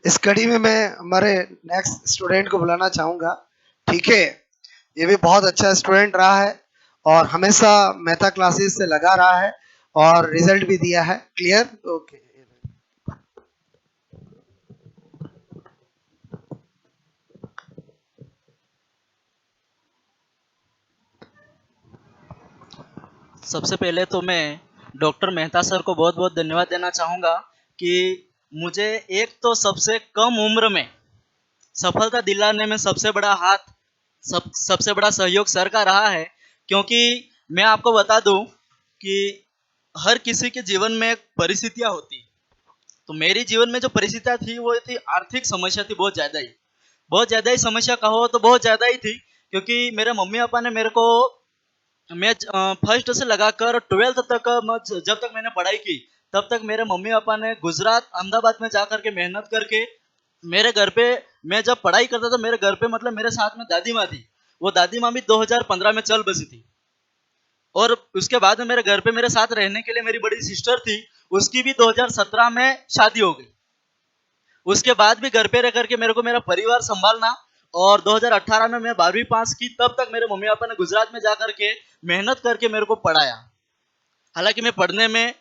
इस कड़ी में मैं हमारे नेक्स्ट स्टूडेंट को बुलाना चाहूंगा। ठीक है, ये भी बहुत अच्छा स्टूडेंट रहा है और हमेशा मेहता क्लासेस से लगा रहा है और रिजल्ट भी दिया है। क्लियर? ओके। सबसे पहले तो मैं डॉक्टर मेहता सर को बहुत बहुत धन्यवाद देना चाहूँगा कि मुझे एक तो सबसे कम उम्र में सफलता दिलाने में सबसे बड़ा हाथ सबसे बड़ा सहयोग सर का रहा है। क्योंकि मैं आपको बता दूं कि हर किसी के जीवन में एक परिस्थितियां होती। तो मेरे जीवन में जो परिस्थितियां थी वो थी आर्थिक समस्या थी, बहुत ज़्यादा ही समस्या कहो तो बहुत ज़्यादा ही थी। क्योंकि मेरे मम्मी पापा ने मेरे को मैं फर्स्ट से लगाकर 12th तक जब तक मैंने पढ़ाई की तब तक मेरे मम्मी पापा ने गुजरात अहमदाबाद में जाकर के मेहनत करके मेरे घर पे, मैं जब पढ़ाई करता था मेरे घर पे मतलब मेरे साथ में दादी माँ थी। वो दादी माँ भी 2015 में चल बसी थी। और उसके बाद में मेरे घर पे मेरे साथ रहने के लिए मेरी बड़ी सिस्टर थी, उसकी भी 2017 में शादी हो गई। उसके बाद भी घर पे रह करके मेरे को मेरा परिवार संभालना। और 2018 में मैं 12वीं पास की तब तक मेरे मम्मी पापा ने गुजरात में जाकर के मेहनत करके मेरे को पढ़ाया। हालांकि मैं पढ़ने में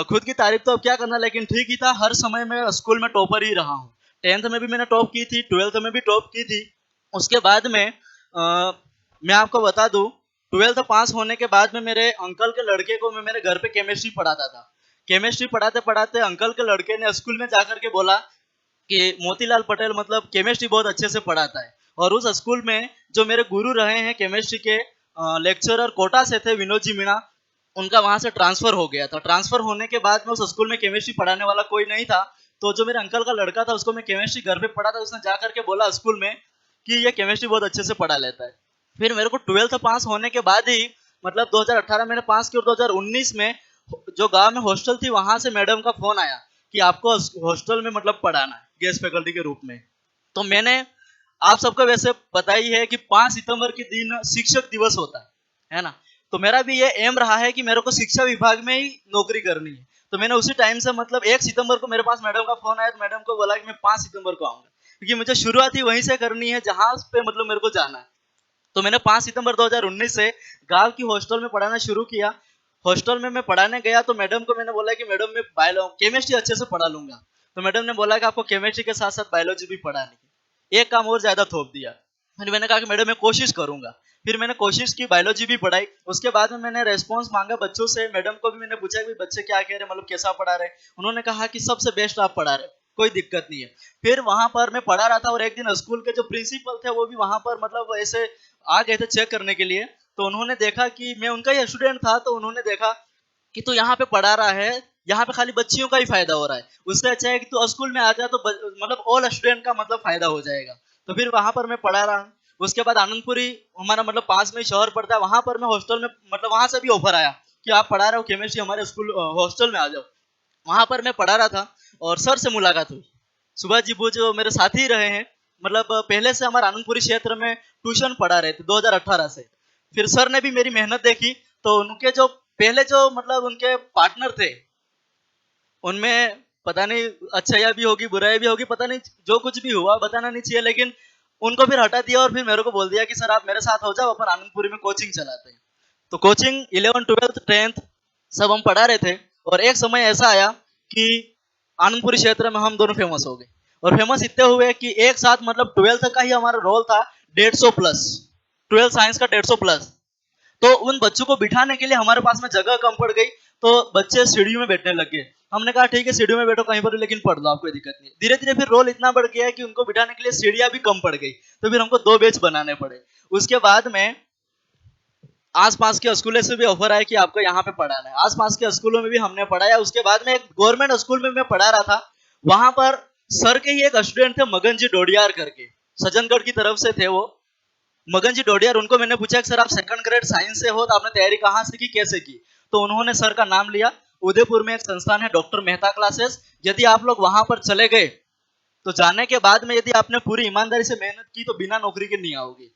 खुद की तारीफ तो अब क्या करना, लेकिन ठीक ही था। हर समय मैं स्कूल में टॉपर ही रहा हूँ। 10th में भी मैंने टॉप की थी, 12th में भी टॉप की थी। उसके बाद में मैं आपको बता दूं, 12th पास होने के बाद में मेरे अंकल के लड़के को मैं मेरे घर पे केमिस्ट्री पढ़ाता था। केमिस्ट्री पढ़ाते पढ़ाते अंकल के लड़के ने स्कूल में जाकर के बोला कि मोतीलाल पटेल मतलब केमिस्ट्री बहुत अच्छे से पढ़ाता है। और उस स्कूल में जो मेरे गुरु रहे हैं केमिस्ट्री के लेक्चरर कोटा से थे, विनोद जी मीणा, उनका वहां से ट्रांसफर हो गया था। ट्रांसफर होने के बाद में उस स्कूल में केमिस्ट्री पढ़ाने वाला कोई नहीं था। तो जो मेरे अंकल का लड़का था उसको मैं केमिस्ट्री घर पे पढ़ा था, उसने जाकर के बोला स्कूल में कि ये केमिस्ट्री बहुत अच्छे से पढ़ा लेता है। फिर मेरे को 12th पास होने के बाद ही मतलब 2018 मैंने पास की और 2019 में जो गांव में हॉस्टल थी वहां से मैडम का फोन आया कि आपको हॉस्टल में मतलब पढ़ाना है गेस्ट फैकल्टी के रूप में। तो मैंने, आप सबको वैसे पता ही है कि 5 सितंबर के दिन शिक्षक दिवस होता है ना। तो मेरा भी ये एम रहा है कि मेरे को शिक्षा विभाग में ही नौकरी करनी है। तो मैंने उसी टाइम से मतलब 1 सितंबर को मेरे पास मैडम का फोन आया, तो मैडम को बोला कि मैं 5 सितंबर को आऊंगा, क्योंकि मुझे शुरुआत ही वहीं से करनी है जहां पे मतलब मेरे को जाना है। तो मैंने 5 सितंबर 2019 से गांव की हॉस्टल में पढ़ाना शुरू किया। हॉस्टल में मैं पढ़ाने गया तो मैडम को मैंने बोला कि मैडम मैं बायो केमिस्ट्री अच्छे से पढ़ा लूंगा। तो मैडम ने बोला कि आपको केमिस्ट्री के साथ साथ बायोलॉजी भी पढ़ानी है। एक काम और ज्यादा थोप दिया। फिर मैंने कहा कि मैडम मैं कोशिश करूंगा। फिर मैंने कोशिश की, बायोलॉजी भी पढ़ाई। उसके बाद में मैंने रेस्पॉन्स मांगा बच्चों से। मैडम को भी मैंने पूछा कि बच्चे क्या कह रहे हैं, मतलब कैसा पढ़ा रहे। उन्होंने कहा कि सबसे बेस्ट आप पढ़ा रहे, कोई दिक्कत नहीं है। फिर वहां पर मैं पढ़ा रहा था और एक दिन स्कूल के जो प्रिंसिपल थे वो भी वहां पर मतलब ऐसे आ गए थे चेक करने के लिए। तो उन्होंने देखा कि मैं उनका ही स्टूडेंट था। तो उन्होंने देखा कि तू यहाँ पे पढ़ा रहा है, यहाँ पे खाली बच्चियों का ही फायदा हो रहा है, उससे अच्छा है कि तू स्कूल में आ जाए तो मतलब ऑल स्टूडेंट का मतलब फायदा हो जाएगा। तो फिर वहां पर मैं पढ़ा रहा। उसके बाद आनंदपुरी हमारा मतलब पास में शहर पड़ता है, वहां पर मैं हॉस्टल में मतलब वहां से भी ऑफर आया कि आप पढ़ा रहे हो केमिस्ट्री, हमारे स्कूल हॉस्टल में आ जाओ। वहां पर मैं पढ़ा रहा था और सर से मुलाकात हुई। सुभाष जी वो जो मेरे साथी रहे हैं, मतलब पहले से हमारे आनंदपुरी क्षेत्र में ट्यूशन पढ़ा रहे थे 2018 से। फिर सर ने भी मेरी मेहनत देखी। तो उनके जो पहले जो मतलब उनके पार्टनर थे, उनमें पता नहीं अच्छाई भी होगी बुराई भी होगी, पता नहीं, जो कुछ भी हुआ बताना नहीं चाहिए, लेकिन उनको फिर हटा दिया और फिर मेरे को बोल दिया कि सर आप मेरे साथ हो जाओ, अपन आनंदपुरी में कोचिंग चलाते हैं। तो कोचिंग 11 12th 10th सब हम पढ़ा रहे थे। और एक समय ऐसा आया कि आनंदपुरी क्षेत्र में हम दोनों फेमस हो गए। और फेमस इतने हुए कि एक साथ मतलब 12th का ही हमारा रोल था 150 प्लस, 12 साइंस का 150 प्लस। तो उन बच्चों को बिठाने के लिए हमारे पास में जगह कम पड़ गई। तो बच्चे सीढ़ियों में बैठने लग गए। हमने कहा ठीक है सीढ़ियों में बैठो कहीं पर, लेकिन पढ़ लो, आप कोई दिक्कत नहीं। धीरे धीरे फिर रोल इतना बढ़ गया कि उनको बिठाने के लिए सीढ़ियां भी कम पड़ गई। तो फिर हमको 2 बैच बनाने पड़े। उसके बाद में आसपास के स्कूलों से भी ऑफर आया कि आपको यहाँ पे पढ़ाना है। आसपास के स्कूलों में भी हमने पढ़ाया। उसके बाद में एक गवर्नमेंट स्कूल में मैं पढ़ा रहा था। वहां पर सर के ही एक स्टूडेंट थे मगन जी डोडियार करके, सज्जनगढ़ की तरफ से थे वो। मगन जी डोडियार, उनको मैंने पूछा कि सर आप सेकंड ग्रेड साइंस से हो तो आपने तैयारी कहाँ से की, कैसे की। तो उन्होंने सर का नाम लिया। उदयपुर में एक संस्थान है डॉक्टर मेहता क्लासेस, यदि आप लोग वहां पर चले गए तो जाने के बाद में यदि आपने पूरी ईमानदारी से मेहनत की तो बिना नौकरी के नहीं आओगे।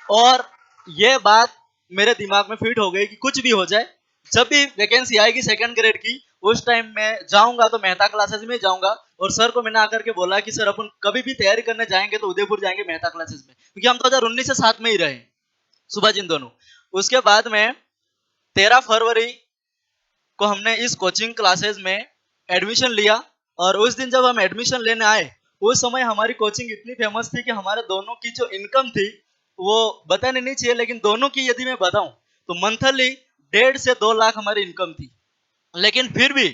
और ये बात मेरे दिमाग में फिट हो गई कि कुछ भी हो जाए, जब भी वैकेंसी आएगी सेकंड ग्रेड की उस टाइम मैं जाऊंगा तो मेहता क्लासेस में जाऊंगा, और सर को मैंने आकर के बोला कि सर अपन कभी भी तैयारी करने जाएंगे तो उदयपुर जाएंगे मेहता क्लासेस में, क्योंकि हम 2019 से साथ में ही रहे सुबह जिन दोनों। उसके बाद में 13 फरवरी को हमने इस कोचिंग क्लासेस में एडमिशन लिया, और उस दिन जब हम एडमिशन लेने आए उस समय हमारी कोचिंग इतनी फेमस थी कि हमारे दोनों की जो इनकम थी वो बताने नहीं चाहिए, लेकिन दोनों की यदि मैं बताऊं तो मंथली 1.5 से 2 लाख हमारी इनकम थी। लेकिन फिर भी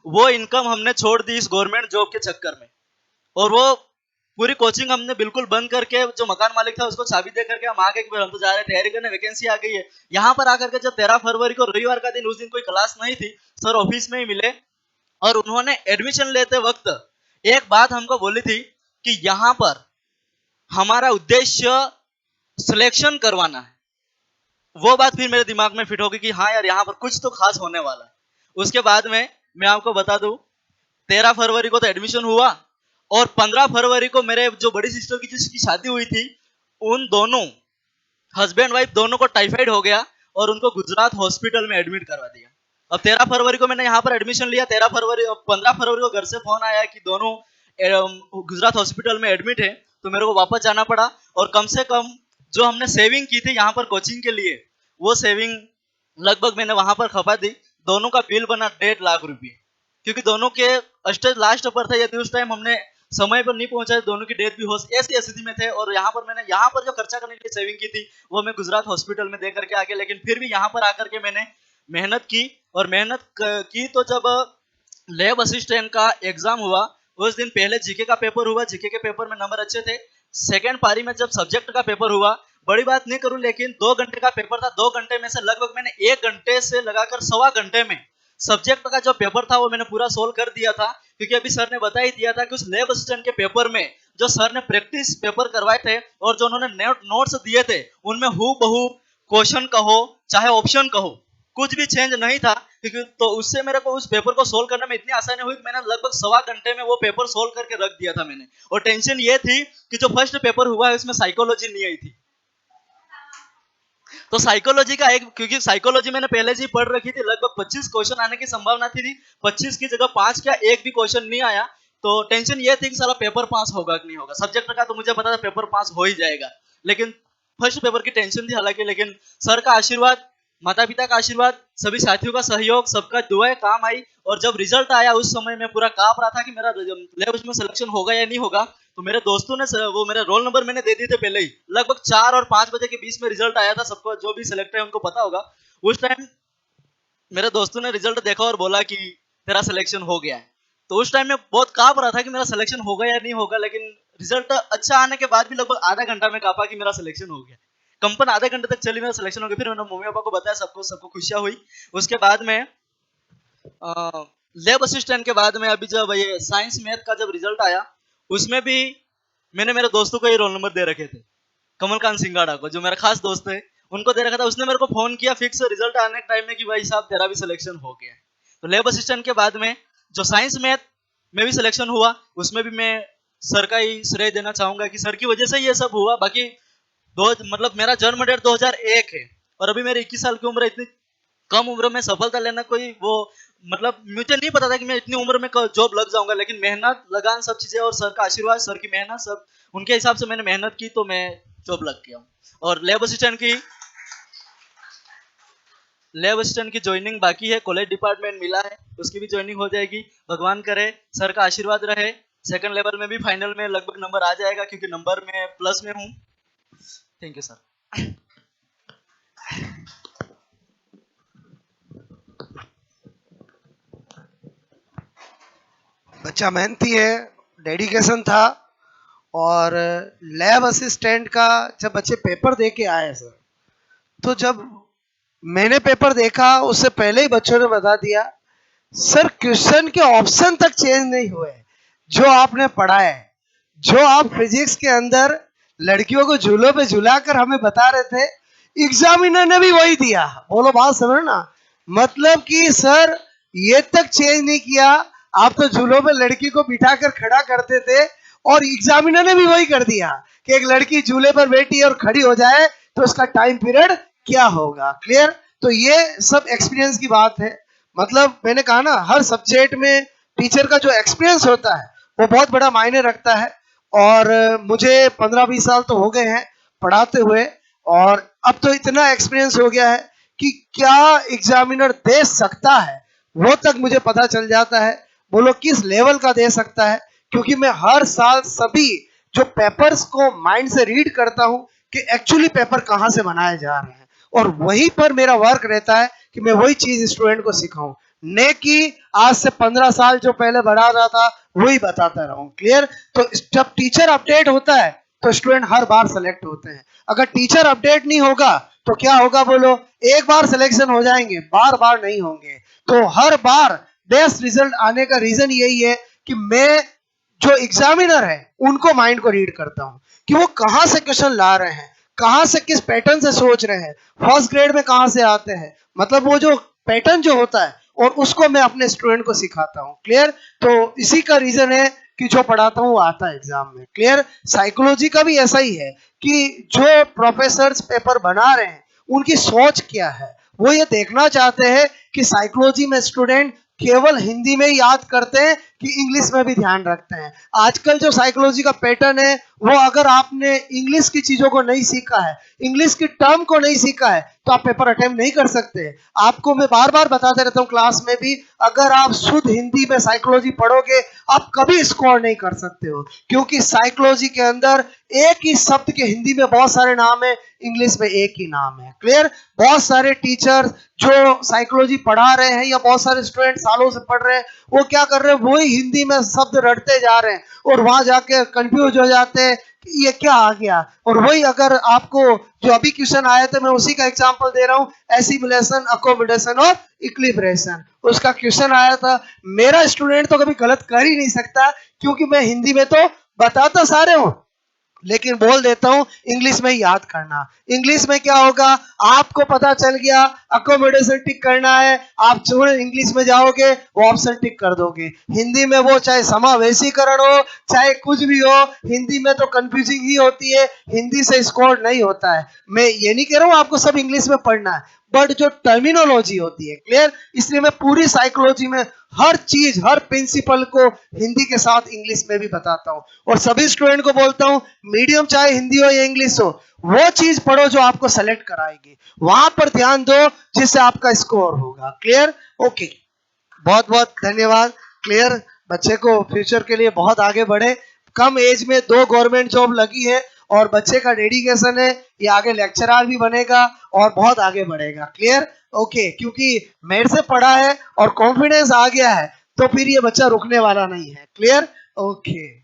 वो इनकम हमने छोड़ दी इस गवर्नमेंट जॉब के चक्कर में, और वो पूरी कोचिंग हमने बिल्कुल बंद करके जो मकान मालिक था उसको चाबी दे करके हम आगे कि हम तो जा रहे हैं तैयारी करने, वैकेंसी आ गई है। यहाँ पर आकर के जब 13 फरवरी को रविवार का दिन, उस दिन कोई क्लास नहीं थी, सर ऑफिस में ही मिले और उन्होंने एडमिशन लेते वक्त एक बात हमको बोली थी कि यहाँ पर हमारा उद्देश्य सिलेक्शन करवाना है। वो बात फिर मेरे दिमाग में फिट होगी कि हाँ यार यहाँ पर कुछ तो खास होने वाला है। उसके बाद में मैं आपको बता दूं 13 फरवरी को तो एडमिशन हुआ, और 15 फरवरी को मेरे जो बड़ी सिस्टर की जिसकी शादी हुई थी उन दोनों हस्बैंड वाइफ दोनों को टाइफाइड हो गया और उनको गुजरात हॉस्पिटल में एडमिट करवा दिया। अब 13 फरवरी को मैंने यहाँ पर एडमिशन लिया, 15 फरवरी को घर से फोन आया कि दोनों गुजरात हॉस्पिटल में एडमिट है, तो मेरे को वापस जाना पड़ा। और कम से कम जो हमने सेविंग की थी यहाँ पर कोचिंग के लिए, वो सेविंग लगभग मैंने वहां पर खपा दी। दोनों का बिल बना 1.5 लाख रुपये, क्योंकि दोनों के स्टेज लास्ट पर थे। यदि उस टाइम हमने समय पर नहीं पहुंचा, दोनों की डेथ भी हो ऐसी स्थिति में थे। और यहाँ पर मैंने यहाँ पर जो खर्चा करने के लिए सेविंग की थी वो मैं गुजरात हॉस्पिटल में दे करके आ गया। लेकिन फिर भी यहाँ पर आकर के मैंने मेहनत की, और मेहनत की तो जब लैब असिस्टेंट का एग्जाम हुआ उस दिन पहले जीके का पेपर हुआ, जीके के पेपर में नंबर अच्छे थे। सेकेंड पारी में जब सब्जेक्ट का पेपर हुआ, बड़ी बात नहीं करूं लेकिन 2 घंटे का पेपर था। 2 घंटे में से लगभग मैंने 1 घंटे से लगाकर 1.25 घंटे में सब्जेक्ट का जो पेपर था वो मैंने पूरा सोल्व कर दिया था। क्योंकि अभी सर ने बता ही दिया था कि उस लैब असिस्टेंट के पेपर में जो सर ने प्रैक्टिस पेपर करवाए थे और जो उन्होंने नोट्स दिए थे उनमें हूबहू क्वेश्चन कहो चाहे ऑप्शन कहो कुछ भी चेंज नहीं था। क्योंकि तो उससे मेरे को उस पेपर को सोल्व करने में इतनी आसानी हुई कि मैंने लगभग 1.25 घंटे में वो पेपर सोल्व करके रख दिया था मैंने। और टेंशन ये थी कि जो फर्स्ट पेपर हुआ है उसमें साइकोलॉजी नहीं आई थी, तो साइकोलॉजी का एक, क्योंकि साइकोलॉजी मैंने पहले से ही पढ़ रखी थी, लगभग 25 क्वेश्चन आने की संभावना थी। 25 की जगह 5 क्या एक भी क्वेश्चन नहीं आया। तो टेंशन ये थी कि साला पेपर पास होगा कि नहीं होगा। सब्जेक्ट का तो मुझे पता था पेपर पास हो ही जाएगा, लेकिन फर्स्ट पेपर की टेंशन थी हालांकि। लेकिन सर का आशीर्वाद, माता पिता का आशीर्वाद, सभी साथियों का सहयोग, सबका दुआएं काम आई। और जब रिजल्ट आया उस समय मैं पूरा कांप रहा था कि मेरा लैब में सिलेक्शन होगा या नहीं होगा। तो मेरे दोस्तों ने वो मेरे रोल नंबर मैंने दे दिए थे पहले ही, लगभग 4 और 5 बजे के बीच में रिजल्ट आया था। सबको जो भी सिलेक्ट है उनको पता होगा। उस टाइम मेरे दोस्तों ने रिजल्ट देखा और बोला कि तेरा सिलेक्शन हो गया है। तो उस टाइम में बहुत कांप रहा था कि मेरा सिलेक्शन होगा या नहीं होगा। लेकिन रिजल्ट अच्छा आने के बाद भी लगभग आधा घंटा में कांपा कि मेरा सिलेक्शन हो गया। कंपन आधे घंटे तक चली, मेरा सिलेक्शन हो गया। फिर मैंने मम्मी पापा को बताया, सबको खुशियां हुई। उसके बाद में लैब असिस्टेंट के बाद में अभी जब ये साइंस मैथ का जब रिजल्ट आया उसमें भी मैंने मेरे दोस्तों को ये रोल नंबर दे रखे थे। कमलकांत सिंगाड़ा को, जो मेरा खास दोस्त है, उनको दे रखा था। उसने मेरे को फोन किया फिक्स रिजल्ट आने के टाइम में कि भाई साहब तेरा भी सिलेक्शन हो गया है। तो लैब असिस्टेंट के बाद में जो साइंस मैथ में भी सिलेक्शन हुआ उसमें भी मैं सर का ही श्रेय देना चाहूंगा कि सर की वजह से ये सब हुआ। बाकी मतलब मेरा जन्म डेट 2001 है और अभी मेरी 21 साल की उम्र है। इतनी कम उम्र में सफलता लेना कोई वो, मतलब मुझे नहीं पता था कि मैं इतनी उम्र में जॉब लग जाऊंगा। लेकिन मेहनत लगान सब चीजें और सर का आशीर्वाद, सर की मेहनत, सब उनके हिसाब से मैंने मेहनत की तो मैं जॉब लग गया हूँ। और लैब असिस्टेंट की ज्वाइनिंग बाकी है, कॉलेज डिपार्टमेंट मिला है, उसकी भी ज्वाइनिंग हो जाएगी। भगवान करे सर का आशीर्वाद रहे, सेकंड लेवल में भी फाइनल में लगभग नंबर आ जाएगा क्योंकि नंबर में प्लस में हूँ। Thank you sir. बच्चा मेहनती है, डेडिकेशन था। और लैब असिस्टेंट का जब बच्चे पेपर दे के आए सर, तो जब मैंने पेपर देखा उससे पहले ही बच्चों ने बता दिया सर क्वेश्चन के ऑप्शन तक चेंज नहीं हुए जो आपने पढ़ा है। जो आप फिजिक्स के अंदर लड़कियों को झूलों पे झुलाकर हमें बता रहे थे, एग्जामिनर ने भी वही दिया। बोलो बात समझ ना, मतलब कि सर ये तक चेंज नहीं किया। आप तो झूलों पे लड़की को बिठाकर खड़ा करते थे और एग्जामिनर ने भी वही कर दिया कि एक लड़की झूले पर बैठी और खड़ी हो जाए तो उसका टाइम पीरियड क्या होगा। क्लियर? तो ये सब एक्सपीरियंस की बात है। मतलब मैंने कहा ना, हर सब्जेक्ट में टीचर का जो एक्सपीरियंस होता है वो बहुत बड़ा मायने रखता है। और मुझे 15-20 साल तो हो गए हैं पढ़ाते हुए, और अब तो इतना एक्सपीरियंस हो गया है कि क्या एग्जामिनर दे सकता है वो तक मुझे पता चल जाता है। बोलो किस लेवल का दे सकता है, क्योंकि मैं हर साल सभी जो पेपर्स को माइंड से रीड करता हूं कि एक्चुअली पेपर कहां से बनाए जा रहे हैं, और वहीं पर मेरा वर्क रहता है कि मैं वही चीज स्टूडेंट को सिखाऊं, ने कि आज से 15 साल जो पहले बढ़ा रहा था वही बताता रहूं। क्लियर? तो जब टीचर अपडेट होता है तो स्टूडेंट हर बार सेलेक्ट होते हैं। अगर टीचर अपडेट नहीं होगा तो क्या होगा बोलो? एक बार सिलेक्शन हो जाएंगे, बार बार नहीं होंगे। तो हर बार बेस्ट रिजल्ट आने का रीजन यही है कि मैं जो एग्जामिनर है उनको माइंड को रीड करता हूं कि वो कहां से क्वेश्चन ला रहे हैं, कहां से किस पैटर्न से सोच रहे हैं, फर्स्ट ग्रेड में कहां से आते हैं, मतलब वो जो पैटर्न जो होता है, और उसको मैं अपने स्टूडेंट को सिखाता हूं। क्लियर? तो इसी का रीजन है कि जो पढ़ाता हूं वो आता है एग्जाम में। क्लियर? साइकोलॉजी का भी ऐसा ही है कि जो प्रोफेसर पेपर बना रहे हैं उनकी सोच क्या है, वो ये देखना चाहते हैं कि साइकोलॉजी में स्टूडेंट केवल हिंदी में याद करते हैं कि इंग्लिश में भी ध्यान रखते हैं। आजकल जो साइकोलॉजी का पैटर्न है वो, अगर आपने इंग्लिश की चीजों को नहीं सीखा है, इंग्लिश की टर्म को नहीं सीखा है, तो आप पेपर अटेम्प्ट नहीं कर सकते। आपको मैं बार बार बताते रहता हूँ क्लास में भी, अगर आप शुद्ध हिंदी में साइकोलॉजी पढ़ोगे आप कभी स्कोर नहीं कर सकते हो, क्योंकि साइकोलॉजी के अंदर एक ही शब्द के हिंदी में बहुत सारे नाम है, इंग्लिश में एक ही नाम है। क्लियर? बहुत सारे टीचर जो साइकोलॉजी पढ़ा रहे हैं या बहुत सारे स्टूडेंट सालों से पढ़ रहे हैं, वो क्या कर रहे हैं, वही हिंदी में शब्द रटते जा रहे हैं और वहां जाके कंफ्यूज हो जाते हैं कि ये क्या आ गया। और वही अगर आपको जो अभी क्वेश्चन आया था, मैं उसी का एग्जांपल दे रहा हूं, एसिमिलेशन, अकोमोडेशन और इक्विलिब्रेशन, उसका क्वेश्चन आया था। मेरा स्टूडेंट तो कभी गलत कर ही नहीं सकता, क्योंकि मैं हिंदी में तो बताता सारे हूं, लेकिन बोल देता हूं इंग्लिश में याद करना। इंग्लिश में क्या होगा, आपको पता चल गया अकोमोडेशन टिक करना है, आप इंग्लिश में जाओगे वो ऑप्शन टिक कर दोगे। हिंदी में वो चाहे समावेशीकरण हो, चाहे कुछ भी हो, हिंदी में तो कंफ्यूजिंग ही होती है, हिंदी से स्कोर नहीं होता है। मैं ये नहीं कह रहा हूं आपको सब इंग्लिश में पढ़ना है, बट जो टर्मिनोलॉजी होती है। क्लियर? इसलिए मैं पूरी साइकोलॉजी में हर चीज, हर प्रिंसिपल को हिंदी के साथ इंग्लिश में भी बताता हूं, और सभी स्टूडेंट को बोलता हूं मीडियम चाहे हिंदी हो या इंग्लिश हो, वो चीज पढ़ो जो आपको सेलेक्ट कराएगी, वहां पर ध्यान दो जिससे आपका स्कोर होगा। क्लियर? ओके, बहुत बहुत धन्यवाद। क्लियर? बच्चे को फ्यूचर के लिए बहुत आगे बढ़े, कम एज में 2 गवर्नमेंट जॉब लगी है, और बच्चे का डेडिकेशन है, ये आगे लेक्चरर भी बनेगा और बहुत आगे बढ़ेगा। क्लियर? ओके, क्योंकि मेरे से पढ़ा है और कॉन्फिडेंस आ गया है, तो फिर ये बच्चा रुकने वाला नहीं है। क्लियर? ओके।